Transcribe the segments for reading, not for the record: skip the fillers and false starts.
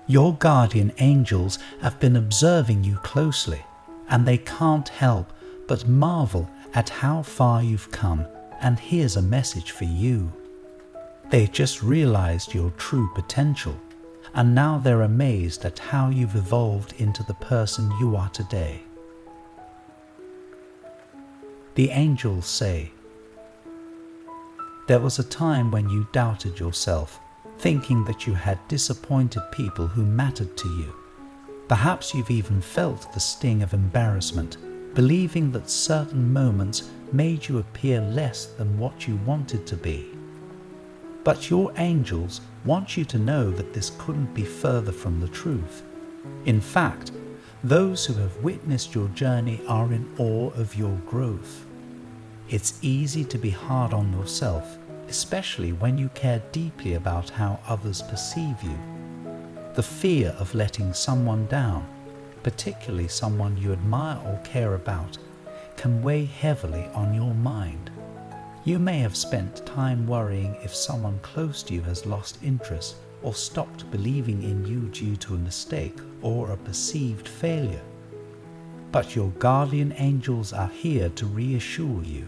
Your guardian angels have been observing you closely, and they can't help but marvel at how far you've come, and here's a message for you. They just realized your true potential, and now they're amazed at how you've evolved into the person you are today. The angels say, there was a time when you doubted yourself, thinking that you had disappointed people who mattered to you. Perhaps you've even felt the sting of embarrassment, believing that certain moments made you appear less than what you wanted to be. But your angels want you to know that this couldn't be further from the truth. In fact, those who have witnessed your journey are in awe of your growth. It's easy to be hard on yourself, especially when you care deeply about how others perceive you. The fear of letting someone down, particularly someone you admire or care about, can weigh heavily on your mind. You may have spent time worrying if someone close to you has lost interest or stopped believing in you due to a mistake or a perceived failure. But your guardian angels are here to reassure you.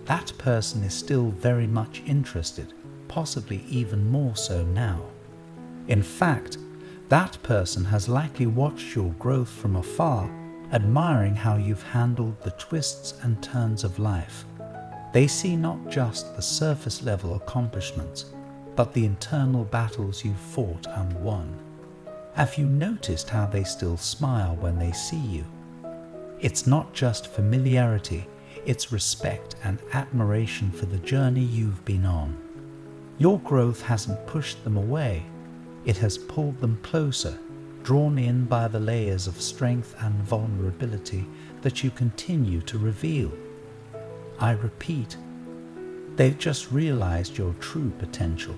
That person is still very much interested, possibly even more so now. In fact, that person has likely watched your growth from afar, admiring how you've handled the twists and turns of life. They see not just the surface level accomplishments, but the internal battles you've fought and won. Have you noticed how they still smile when they see you? It's not just familiarity, it's respect and admiration for the journey you've been on. Your growth hasn't pushed them away, it has pulled them closer, drawn in by the layers of strength and vulnerability that you continue to reveal. I repeat, they've just realized your true potential,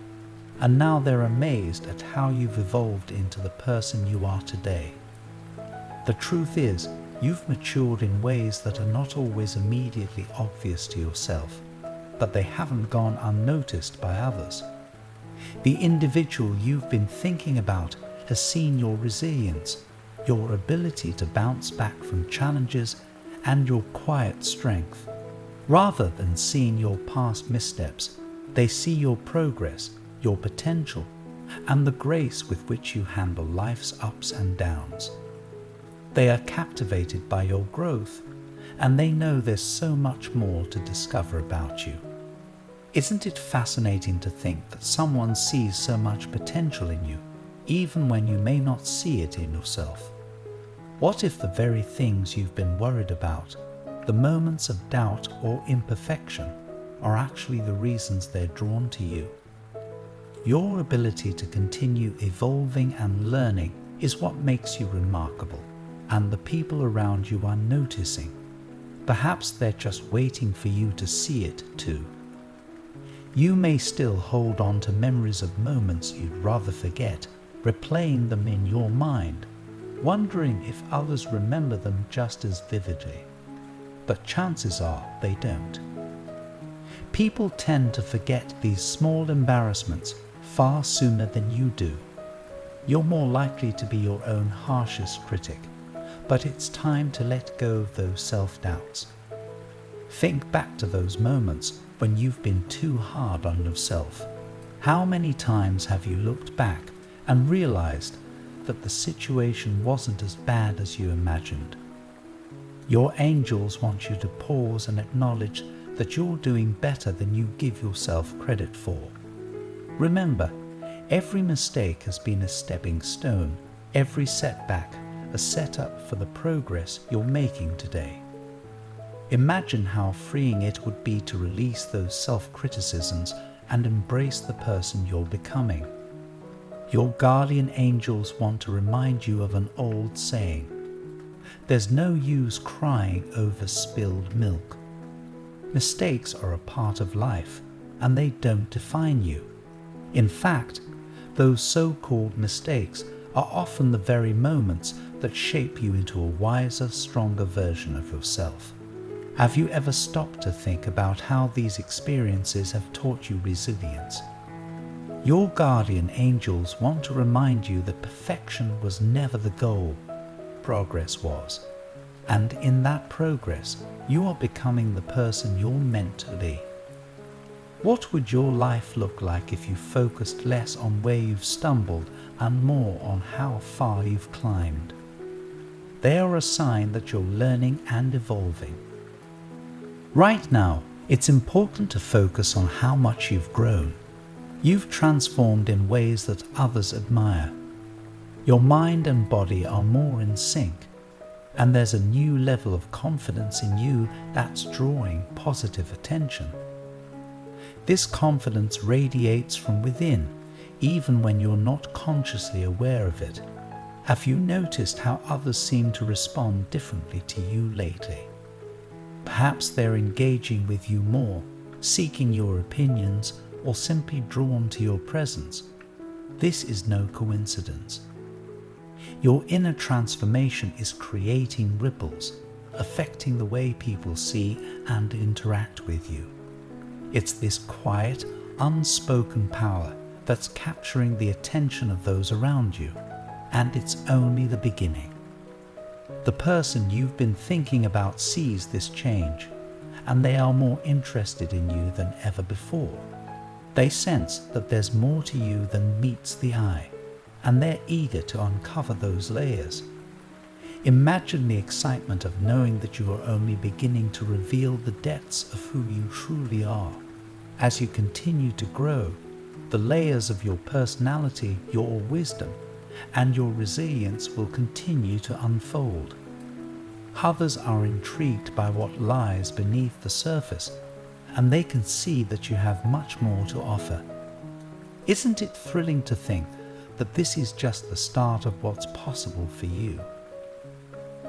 and now they're amazed at how you've evolved into the person you are today. The truth is, you've matured in ways that are not always immediately obvious to yourself, but they haven't gone unnoticed by others. The individual you've been thinking about has seen your resilience, your ability to bounce back from challenges, and your quiet strength. Rather than seeing your past missteps, they see your progress, your potential, and the grace with which you handle life's ups and downs. They are captivated by your growth, and they know there's so much more to discover about you. Isn't it fascinating to think that someone sees so much potential in you, even when you may not see it in yourself? What if the very things you've been worried about, the moments of doubt or imperfection, are actually the reasons they're drawn to you? Your ability to continue evolving and learning is what makes you remarkable, and the people around you are noticing. Perhaps they're just waiting for you to see it too. You may still hold on to memories of moments you'd rather forget, replaying them in your mind, wondering if others remember them just as vividly. But chances are they don't. People tend to forget these small embarrassments far sooner than you do. You're more likely to be your own harshest critic, but it's time to let go of those self-doubts. Think back to those moments when you've been too hard on yourself. How many times have you looked back and realized that the situation wasn't as bad as you imagined? Your angels want you to pause and acknowledge that you're doing better than you give yourself credit for. Remember, every mistake has been a stepping stone, every setback a setup for the progress you're making today. Imagine how freeing it would be to release those self-criticisms and embrace the person you're becoming. Your guardian angels want to remind you of an old saying: there's no use crying over spilled milk. Mistakes are a part of life, and they don't define you. In fact, those so-called mistakes are often the very moments that shape you into a wiser, stronger version of yourself. Have you ever stopped to think about how these experiences have taught you resilience? Your guardian angels want to remind you that perfection was never the goal, progress was. And in that progress, you are becoming the person you're meant to be. What would your life look like if you focused less on where you've stumbled and more on how far you've climbed? They are a sign that you're learning and evolving. Right now, it's important to focus on how much you've grown. You've transformed in ways that others admire. Your mind and body are more in sync, and there's a new level of confidence in you that's drawing positive attention. This confidence radiates from within, even when you're not consciously aware of it. Have you noticed how others seem to respond differently to you lately? Perhaps they're engaging with you more, seeking your opinions, or simply drawn to your presence. This is no coincidence. Your inner transformation is creating ripples, affecting the way people see and interact with you. It's this quiet, unspoken power that's capturing the attention of those around you, and it's only the beginning. The person you've been thinking about sees this change, and they are more interested in you than ever before. They sense that there's more to you than meets the eye, and they're eager to uncover those layers. Imagine the excitement of knowing that you are only beginning to reveal the depths of who you truly are. As you continue to grow, the layers of your personality, your wisdom, and your resilience will continue to unfold. Others are intrigued by what lies beneath the surface, and they can see that you have much more to offer. Isn't it thrilling to think that this is just the start of what's possible for you?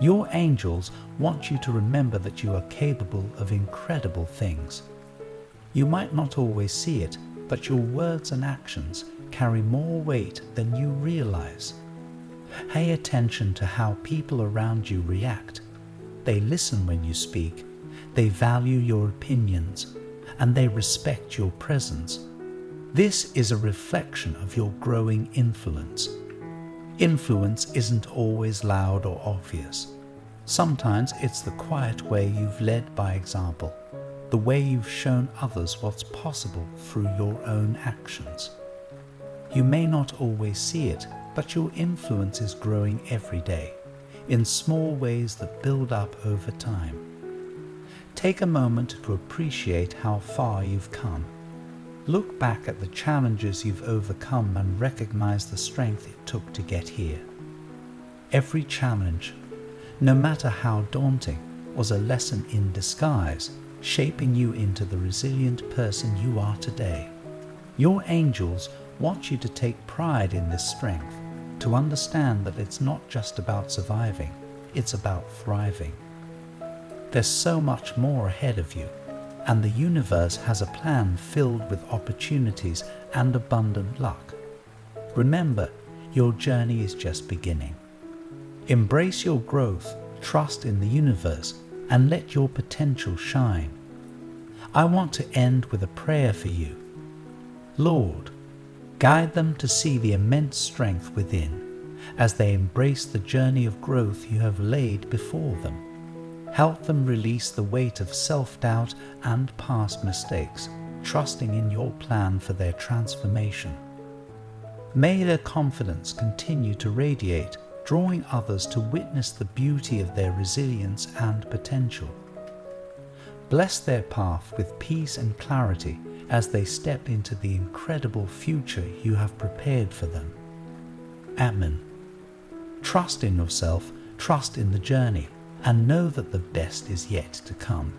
Your angels want you to remember that you are capable of incredible things. You might not always see it, but your words and actions carry more weight than you realize. Pay attention to how people around you react. They listen when you speak, they value your opinions, and they respect your presence. This is a reflection of your growing influence. Influence isn't always loud or obvious. Sometimes it's the quiet way you've led by example, the way you've shown others what's possible through your own actions. You may not always see it, but your influence is growing every day, in small ways that build up over time. Take a moment to appreciate how far you've come. Look back at the challenges you've overcome and recognize the strength it took to get here. Every challenge, no matter how daunting, was a lesson in disguise, shaping you into the resilient person you are today. Your angels want you to take pride in this strength, to understand that it's not just about surviving, it's about thriving. There's so much more ahead of you, and the universe has a plan filled with opportunities and abundant luck. Remember, your journey is just beginning. Embrace your growth, trust in the universe, and let your potential shine. I want to end with a prayer for you. Lord, guide them to see the immense strength within, as they embrace the journey of growth you have laid before them. Help them release the weight of self-doubt and past mistakes, trusting in your plan for their transformation. May their confidence continue to radiate, drawing others to witness the beauty of their resilience and potential. Bless their path with peace and clarity as they step into the incredible future you have prepared for them. Amen. Trust in yourself, trust in the journey, and know that the best is yet to come.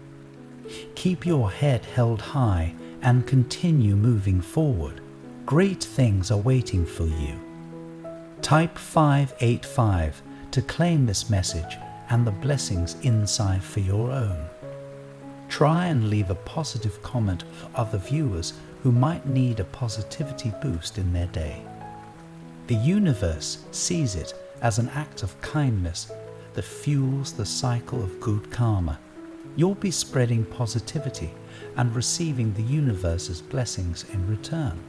Keep your head held high and continue moving forward. Great things are waiting for you. Type 585 to claim this message and the blessings inside for your own. Try and leave a positive comment for other viewers who might need a positivity boost in their day. The universe sees it as an act of kindness that fuels the cycle of good karma. You'll be spreading positivity and receiving the universe's blessings in return.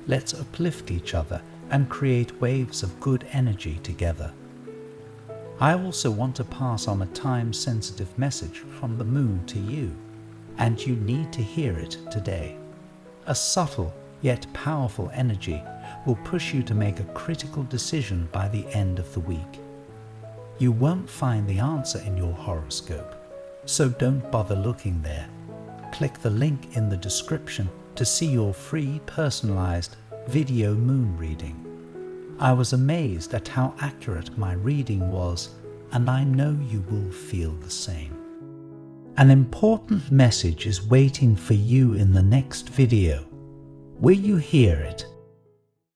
Let's uplift each other and create waves of good energy together. I also want to pass on a time-sensitive message from the moon to you, and you need to hear it today. A subtle yet powerful energy will push you to make a critical decision by the end of the week. You won't find the answer in your horoscope, so don't bother looking there. Click the link in the description to see your free personalized video moon reading. I was amazed at how accurate my reading was, and I know you will feel the same. An important message is waiting for you in the next video. Will you hear it?